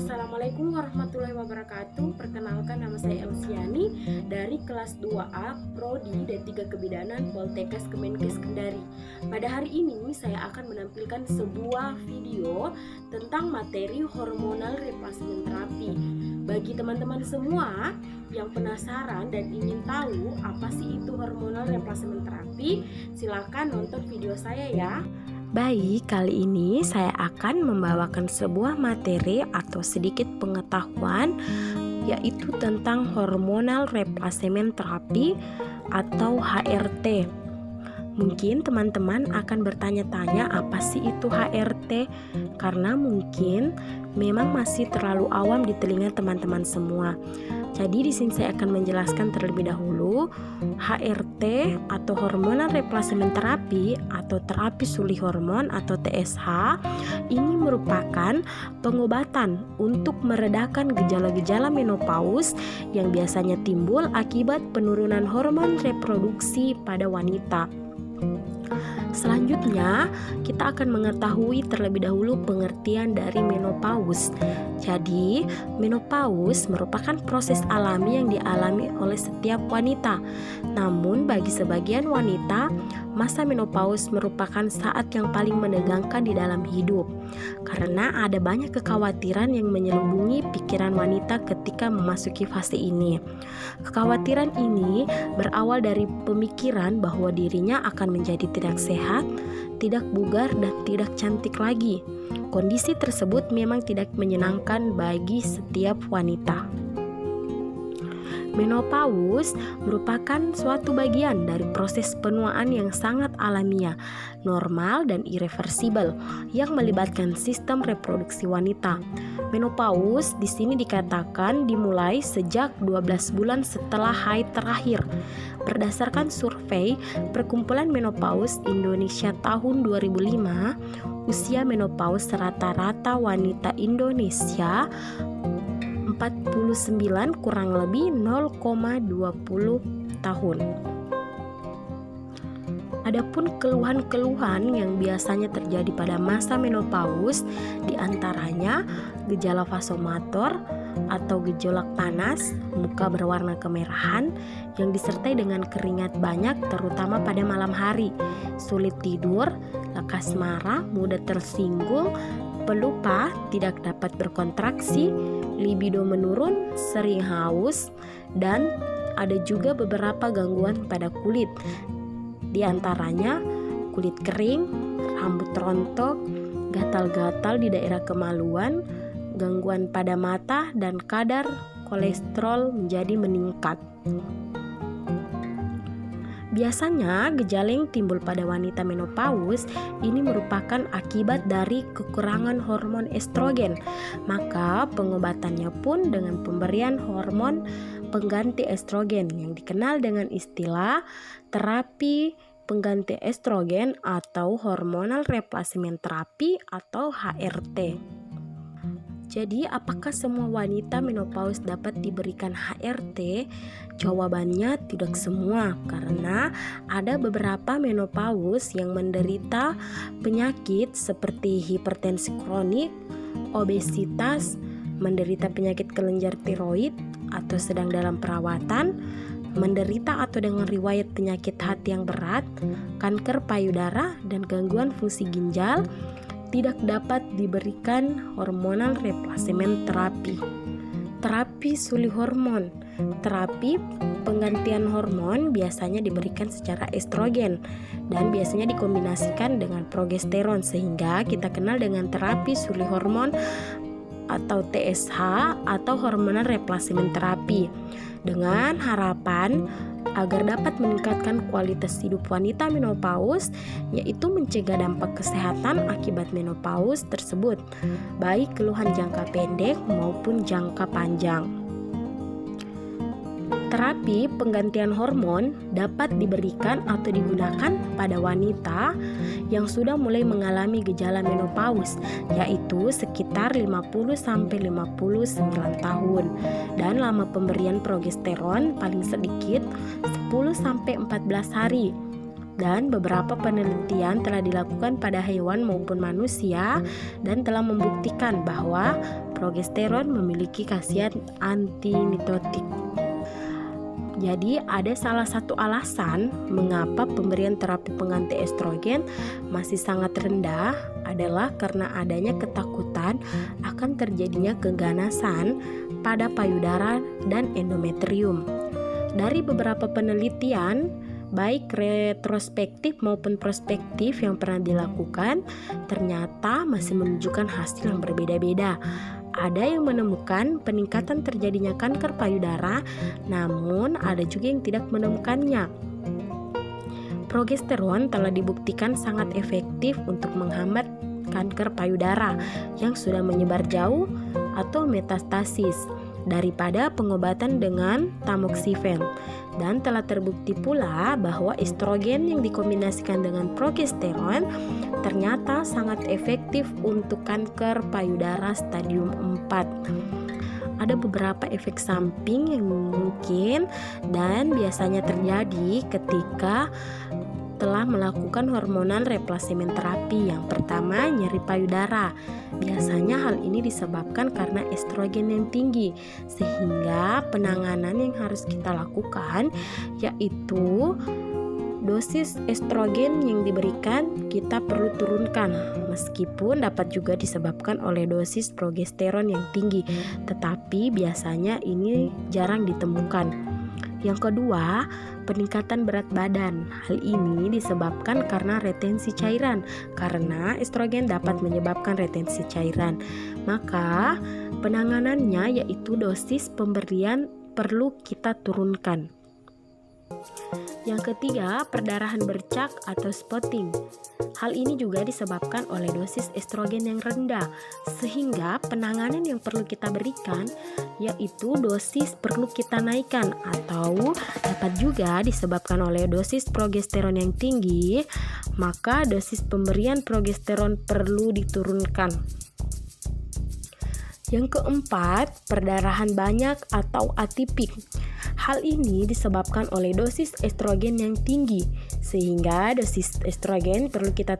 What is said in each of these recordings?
Assalamualaikum warahmatullahi wabarakatuh. Perkenalkan, nama saya Elsiani dari kelas 2A Prodi D3 Kebidanan Poltekkes Kemenkes Kendari. Pada hari ini saya akan menampilkan sebuah video tentang materi hormonal replacement terapi. Bagi teman-teman semua yang penasaran dan ingin tahu apa sih itu hormonal replacement terapi, silakan nonton video saya ya. Baik, kali ini saya akan membawakan sebuah materi atau sedikit pengetahuan, yaitu tentang hormonal replacement therapy atau HRT. Mungkin teman-teman akan bertanya-tanya apa sih itu HRT, karena mungkin memang masih terlalu awam di telinga teman-teman semua. Jadi di sini saya akan menjelaskan terlebih dahulu. HRT atau hormonal replacement therapy atau terapi sulih hormon atau TSH ini merupakan pengobatan untuk meredakan gejala-gejala menopause yang biasanya timbul akibat penurunan hormon reproduksi pada wanita. Selanjutnya, kita akan mengetahui terlebih dahulu pengertian dari menopause. Jadi, menopause merupakan proses alami yang dialami oleh setiap wanita. Namun, bagi sebagian wanita, masa menopause merupakan saat yang paling menegangkan di dalam hidup. Karena ada banyak kekhawatiran yang menyelubungi pikiran wanita ketika memasuki fase ini. Kekhawatiran ini berawal dari pemikiran bahwa dirinya akan menjadi tidak sehat, tidak bugar, dan tidak cantik lagi. Kondisi tersebut memang tidak menyenangkan bagi setiap wanita. Menopause merupakan suatu bagian dari proses penuaan yang sangat alamiah, normal, dan irreversibel yang melibatkan sistem reproduksi wanita. Menopause di sini dikatakan dimulai sejak 12 bulan setelah haid terakhir. Berdasarkan survei Perkumpulan Menopause Indonesia tahun 2005, usia menopause rata-rata wanita Indonesia 49 kurang lebih 0,20 tahun. Adapun keluhan-keluhan yang biasanya terjadi pada masa menopause diantaranya gejala vasomotor atau gejolak panas, muka berwarna kemerahan yang disertai dengan keringat banyak terutama pada malam hari, sulit tidur, lekas marah, mudah tersinggung, pelupa, tidak dapat berkontraksi, libido menurun, sering haus, dan ada juga beberapa gangguan pada kulit. Di antaranya kulit kering, rambut rontok, gatal-gatal di daerah kemaluan, gangguan pada mata, dan kadar kolesterol menjadi meningkat. Biasanya gejala yang timbul pada wanita menopause ini merupakan akibat dari kekurangan hormon estrogen. Maka pengobatannya pun dengan pemberian hormon pengganti estrogen yang dikenal dengan istilah terapi pengganti estrogen atau hormonal replacement therapy atau HRT. Jadi, apakah semua wanita menopause dapat diberikan HRT? Jawabannya tidak semua, karena ada beberapa menopause yang menderita penyakit seperti hipertensi kronik, obesitas, menderita penyakit kelenjar tiroid atau sedang dalam perawatan, menderita atau dengan riwayat penyakit hati yang berat, kanker payudara, dan gangguan fungsi ginjal, tidak dapat diberikan hormonal replacement terapi. Terapi sulih hormon. Terapi penggantian hormon biasanya diberikan secara estrogen dan biasanya dikombinasikan dengan progesteron, sehingga kita kenal dengan terapi sulih hormon atau TSH atau hormonal replacement terapi, dengan harapan agar dapat meningkatkan kualitas hidup wanita menopause, yaitu mencegah dampak kesehatan akibat menopause tersebut, baik keluhan jangka pendek maupun jangka panjang. Terapi penggantian hormon dapat diberikan atau digunakan pada wanita yang sudah mulai mengalami gejala menopause, yaitu sekitar 50-59 tahun, dan lama pemberian progesteron paling sedikit 10-14 hari. Dan beberapa penelitian telah dilakukan pada hewan maupun manusia dan telah membuktikan bahwa progesteron memiliki khasiat antimitotik. Jadi ada salah satu alasan mengapa pemberian terapi pengganti estrogen masih sangat rendah adalah karena adanya ketakutan akan terjadinya keganasan pada payudara dan endometrium. Dari beberapa penelitian, baik retrospektif maupun prospektif yang pernah dilakukan, ternyata masih menunjukkan hasil yang berbeda-beda. Ada yang menemukan peningkatan terjadinya kanker payudara, namun ada juga yang tidak menemukannya. Progesteron telah dibuktikan sangat efektif untuk menghambat kanker payudara yang sudah menyebar jauh atau metastasis daripada pengobatan dengan tamoxifen. Dan telah terbukti pula bahwa estrogen yang dikombinasikan dengan progesteron ternyata sangat efektif untuk kanker payudara stadium 4. Ada beberapa efek samping yang mungkin dan biasanya terjadi ketika telah melakukan hormonal replacement terapi. Yang pertama, nyeri payudara. Biasanya hal ini disebabkan karena estrogen yang tinggi, sehingga penanganan yang harus kita lakukan yaitu dosis estrogen yang diberikan kita perlu turunkan, meskipun dapat juga disebabkan oleh dosis progesteron yang tinggi, tetapi biasanya ini jarang ditemukan. Yang kedua, peningkatan berat badan. Hal ini disebabkan karena retensi cairan, karena estrogen dapat menyebabkan retensi cairan. Maka penanganannya yaitu dosis pemberian perlu kita turunkan. Yang ketiga, perdarahan bercak atau spotting. Hal ini juga disebabkan oleh dosis estrogen yang rendah, sehingga penanganan yang perlu kita berikan yaitu dosis perlu kita naikkan, atau dapat juga disebabkan oleh dosis progesteron yang tinggi, maka dosis pemberian progesteron perlu diturunkan. Yang keempat, perdarahan banyak atau atipik. Hal ini disebabkan oleh dosis estrogen yang tinggi, sehingga dosis estrogen perlu kita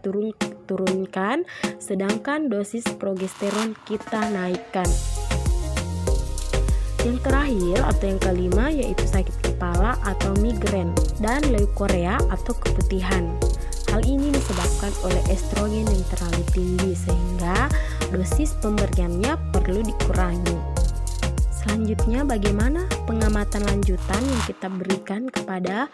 turunkan, sedangkan dosis progesteron kita naikkan. Yang terakhir atau yang kelima yaitu sakit kepala atau migrain dan leukorea atau keputihan. Hal ini disebabkan oleh estrogen yang terlalu tinggi, sehingga dosis pemberiannya perlu dikurangi. Selanjutnya, bagaimana pengamatan lanjutan yang kita berikan kepada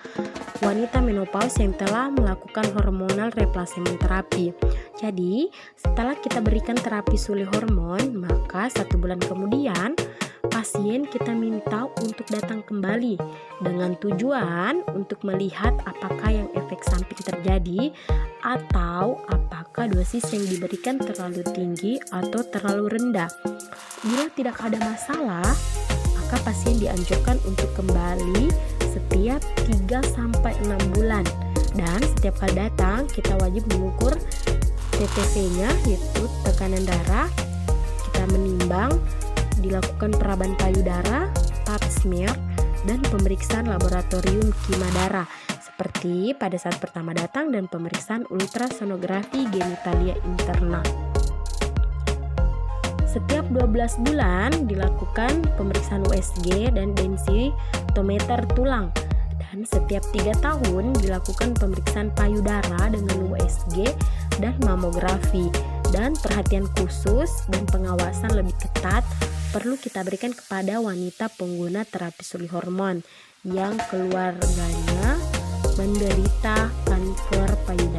wanita menopause yang telah melakukan hormonal replacement terapi? Jadi, setelah kita berikan terapi sulih hormon, maka 1 bulan kemudian pasien kita minta untuk datang kembali dengan tujuan untuk melihat apakah yang efek samping terjadi atau apakah dosis yang diberikan terlalu tinggi atau terlalu rendah. Bila tidak ada masalah, maka pasien dianjurkan untuk kembali setiap 3-6 bulan. Dan setiap kali datang, kita wajib mengukur TTV-nya, yaitu tekanan darah. Kita menimbang, dilakukan peraban payudara, pap smear, dan pemeriksaan laboratorium kimia darah, seperti pada saat pertama datang dan pemeriksaan ultrasonografi genitalia interna. Setiap 12 bulan dilakukan pemeriksaan USG dan densitometer tulang, dan setiap 3 tahun dilakukan pemeriksaan payudara dengan USG dan mamografi. Dan perhatian khusus dan pengawasan lebih ketat perlu kita berikan kepada wanita pengguna terapi sulih hormon yang keluarganya menderita kanker payudara.